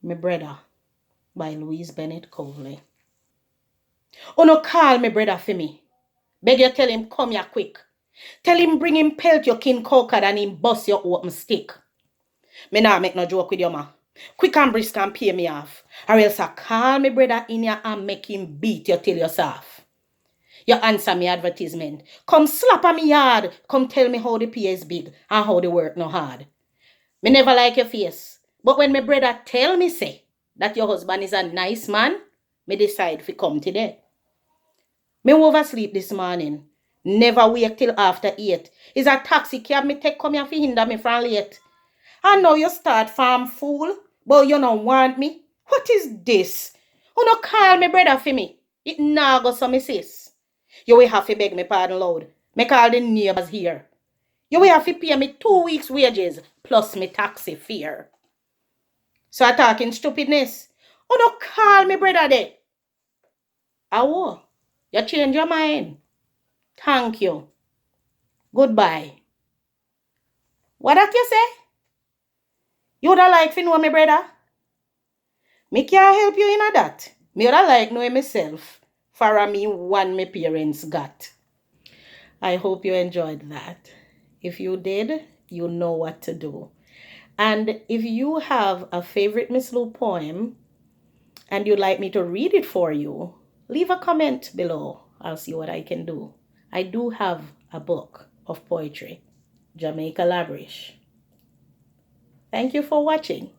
Me Bredda by Louise Bennett-Coverley. Oh no, call me Bredda for me. Beg you tell him come here quick. Tell him bring him pelt your kin cockard and him bust your open stick. Me nah make no joke with you, ma. Quick and brisk and pay me off. Or else I call me brother in here and make him beat you till you're soft. You answer me advertisement. Come slap on me yard. Come tell me how the pay is big and how the work no hard. Me never like your face. But when my brother tell me say that your husband is a nice man, me decide to come today. Me oversleep this morning. Never wait till after 8. Is a taxi cab me take come here to hinder me from late. I know you start farm fool, but you don't want me. What is this? You no call me brother for me. It nah go so me sis. You will have to beg me pardon loud. Me call the neighbors here. You will have to pay me 2 weeks wages plus me taxi fare. So I talking stupidness. You no call me brother there. Awo, you change your mind. Thank you. Goodbye. What that you say? You would like to know me brother? Me can't help you in that. Me would like know myself. For me one my parents got. I hope you enjoyed that. If you did, you know what to do. And if you have a favorite Miss Lou poem and you'd like me to read it for you, leave a comment below. I'll see what I can do. I do have a book of poetry, Jamaica Labrish. Thank you for watching.